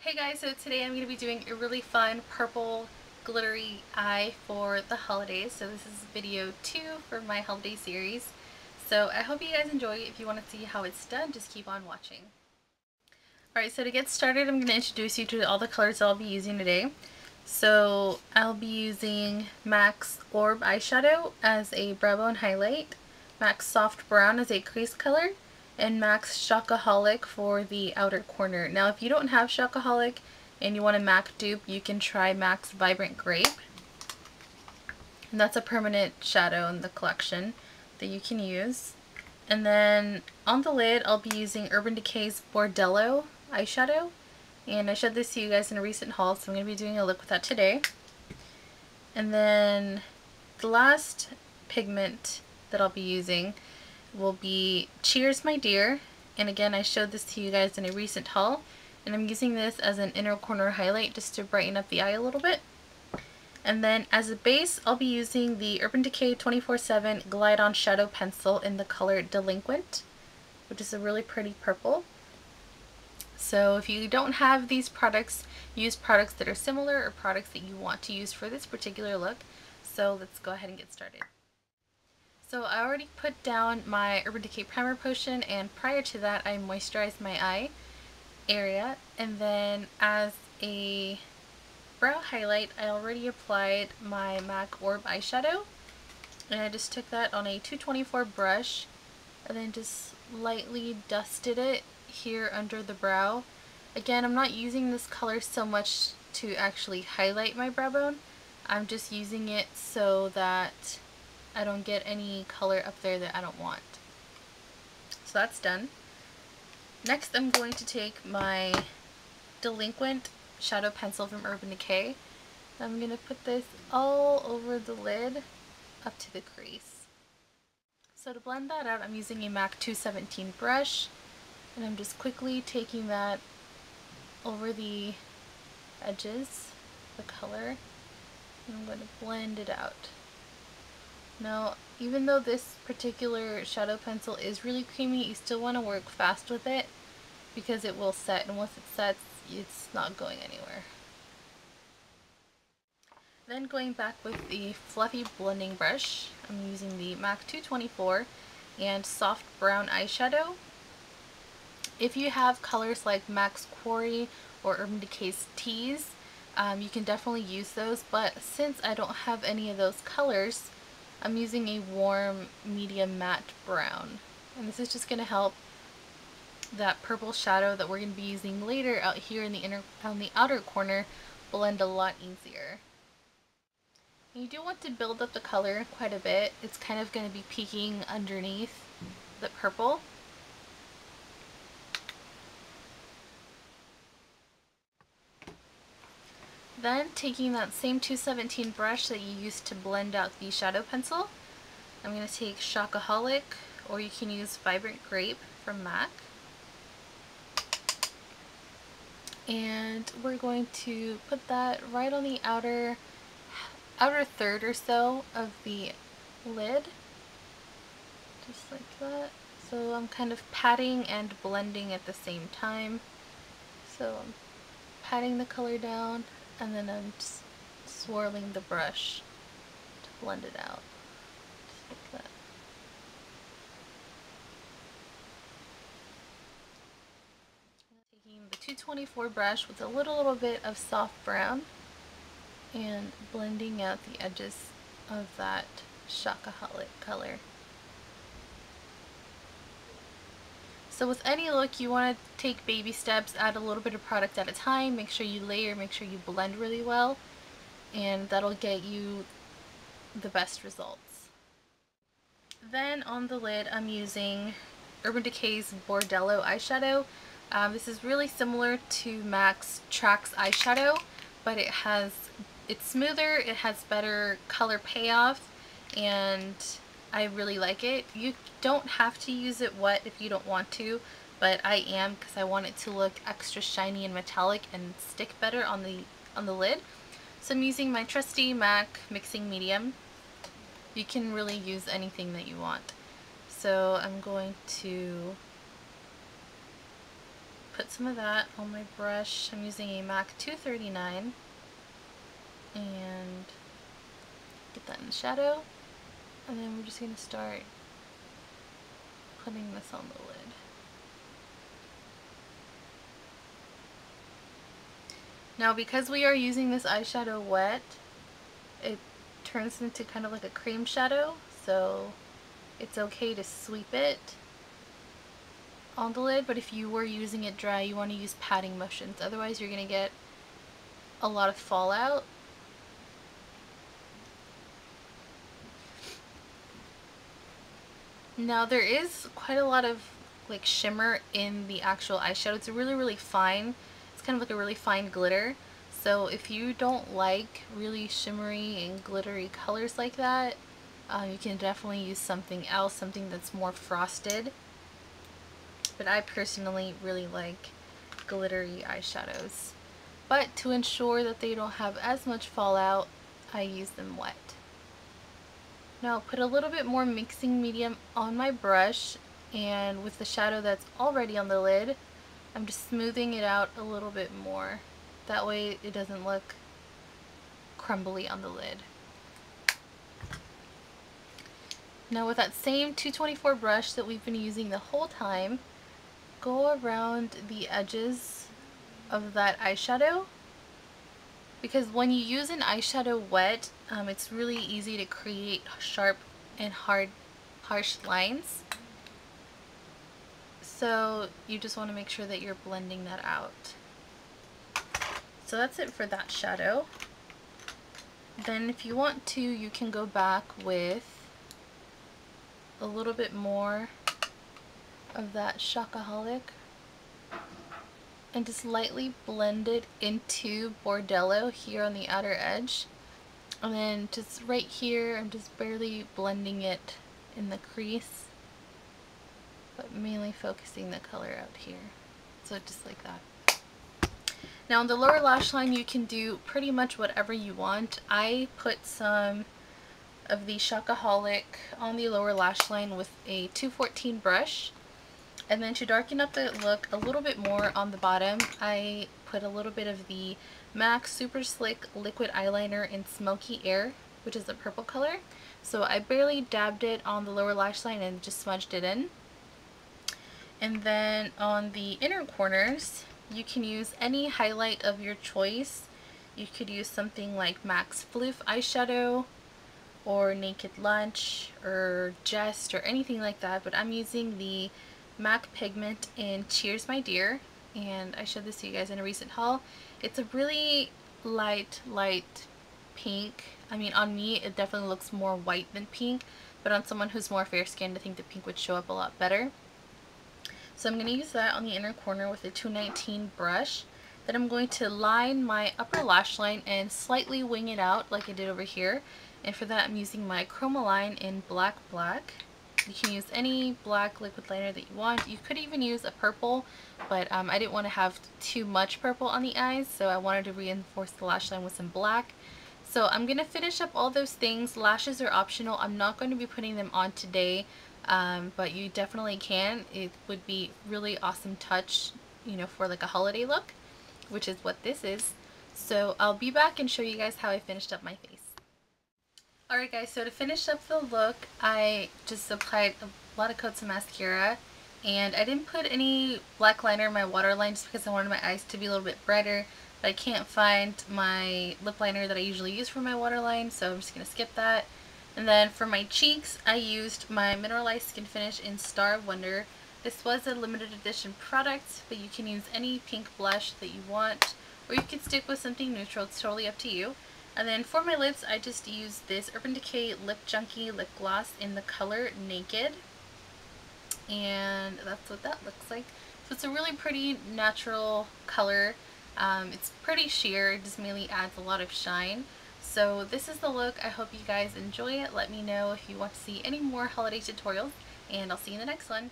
Hey guys, so today I'm going to be doing a really fun purple glittery eye for the holidays. So this is video 2 for my holiday series. So I hope you guys enjoy it. If you want to see how it's done, just keep on watching. Alright, so to get started, I'm going to introduce you to all the colors I'll be using today. So I'll be using MAC's Orb eyeshadow as a brow bone highlight, MAC's Soft Brown as a crease color, and MAC's Shockaholic for the outer corner. Now if you don't have Shockaholic and you want a MAC dupe, you can try MAC's Vibrant Grape. And that's a permanent shadow in the collection that you can use. And then on the lid I'll be using Urban Decay's Bordello eyeshadow. And I showed this to you guys in a recent haul, so I'm going to be doing a look with that today. And then the last pigment that I'll be using will be Cheers My Dear. And again, I showed this to you guys in a recent haul. And I'm using this as an inner corner highlight just to brighten up the eye a little bit. And then as a base, I'll be using the Urban Decay 24/7 Glide On Shadow Pencil in the color Delinquent, which is a really pretty purple. So if you don't have these products, use products that are similar or products that you want to use for this particular look. So let's go ahead and get started. So I already put down my Urban Decay Primer Potion, and prior to that I moisturized my eye area. And then as a brow highlight, I already applied my MAC Orb eyeshadow. And I just took that on a 224 brush and then just lightly dusted it here under the brow. Again, I'm not using this color so much to actually highlight my brow bone. I'm just using it so that I don't get any color up there that I don't want. So that's done. Next, I'm going to take my Delinquent shadow pencil from Urban Decay. I'm going to put this all over the lid up to the crease. So to blend that out, I'm using a MAC 217 brush. And I'm just quickly taking that over the edges, the color, and I'm going to blend it out. Now, even though this particular shadow pencil is really creamy, you still want to work fast with it because it will set, and once it sets, it's not going anywhere. Then going back with the fluffy blending brush, I'm using the MAC 224 and Soft Brown eyeshadow. If you have colors like MAC's Quarry or Urban Decay's Tease, you can definitely use those, but since I don't have any of those colors, I'm using a warm medium matte brown. And this is just going to help that purple shadow that we're going to be using later out here in the outer corner blend a lot easier. And you do want to build up the color quite a bit. It's kind of going to be peeking underneath the purple. Then taking that same 217 brush that you used to blend out the shadow pencil, I'm going to take Shockaholic, or you can use Vibrant Grape from MAC. And we're going to put that right on the outer third or so of the lid. Just like that. So I'm kind of patting and blending at the same time. So I'm patting the color down, and then I'm just swirling the brush to blend it out. Just like that. Taking the 224 brush with a little bit of soft brown and blending out the edges of that Shockaholic color. So with any look, you want to take baby steps, add a little bit of product at a time, make sure you layer, make sure you blend really well, and that'll get you the best results. Then on the lid, I'm using Urban Decay's Bordello eyeshadow. This is really similar to MAC's Trax eyeshadow, but it's smoother, it has better color payoff, and I really like it. You don't have to use it wet if you don't want to, but I am because I want it to look extra shiny and metallic and stick better on the lid. So I'm using my trusty MAC Mixing Medium. You can really use anything that you want. So I'm going to put some of that on my brush. I'm using a MAC 239 and get that in the shadow, and then we're just going to start putting this on the lid. Now because we are using this eyeshadow wet, it turns into kind of like a cream shadow, so it's okay to sweep it on the lid, but if you were using it dry, you want to use patting motions, otherwise you're going to get a lot of fallout. Now there is quite a lot of like shimmer in the actual eyeshadow. It's really fine. It's kind of like a really fine glitter. So if you don't like really shimmery and glittery colors like that, you can definitely use something else, something that's more frosted. But I personally really like glittery eyeshadows. But to ensure that they don't have as much fallout, I use them wet. Now I'll put a little bit more mixing medium on my brush, and with the shadow that's already on the lid, I'm just smoothing it out a little bit more. That way it doesn't look crumbly on the lid. Now with that same 224 brush that we've been using the whole time, go around the edges of that eyeshadow, because when you use an eyeshadow wet, it's really easy to create sharp and harsh lines. So you just want to make sure that you're blending that out. So that's it for that shadow. Then if you want to, you can go back with a little bit more of that Shockaholic and just lightly blend it into Bordello here on the outer edge. And then just right here, I'm just barely blending it in the crease, but mainly focusing the color out here. So just like that. Now on the lower lash line, you can do pretty much whatever you want. I put some of the Shockaholic on the lower lash line with a 214 brush. And then to darken up the look a little bit more on the bottom, I put a little bit of the MAC Super Slick Liquid Eyeliner in Smoky Air, which is the purple color. So I barely dabbed it on the lower lash line and just smudged it in. And then on the inner corners, you can use any highlight of your choice. You could use something like MAC's Floof eyeshadow, or Naked Lunch, or Jest, or anything like that, but I'm using the MAC Pigment in Cheers My Dear, and I showed this to you guys in a recent haul. It's a really light pink. I mean, on me it definitely looks more white than pink, but on someone who's more fair skinned, I think the pink would show up a lot better. So I'm going to use that on the inner corner with a 219 brush. Then I'm going to line my upper lash line and slightly wing it out like I did over here. And for that I'm using my Chromaline in Black. You can use any black liquid liner that you want. You could even use a purple, but I didn't want to have too much purple on the eyes, so I wanted to reinforce the lash line with some black. So I'm going to finish up all those things. Lashes are optional. I'm not going to be putting them on today, but you definitely can. It would be really awesome touch, you know, for like a holiday look, which is what this is. So I'll be back and show you guys how I finished up my face. Alright guys, so to finish up the look, I just applied a lot of coats of mascara, and I didn't put any black liner in my waterline just because I wanted my eyes to be a little bit brighter, but I can't find my lip liner that I usually use for my waterline, so I'm just going to skip that. And then for my cheeks, I used my Mineralized Skin Finish in Star of Wonder. This was a limited edition product, but you can use any pink blush that you want, or you can stick with something neutral. It's totally up to you. And then for my lips, I just used this Urban Decay Lip Junkie lip gloss in the color Naked. And that's what that looks like. So it's a really pretty natural color. It's pretty sheer, it just mainly adds a lot of shine. So this is the look. I hope you guys enjoy it. Let me know if you want to see any more holiday tutorials, and I'll see you in the next one.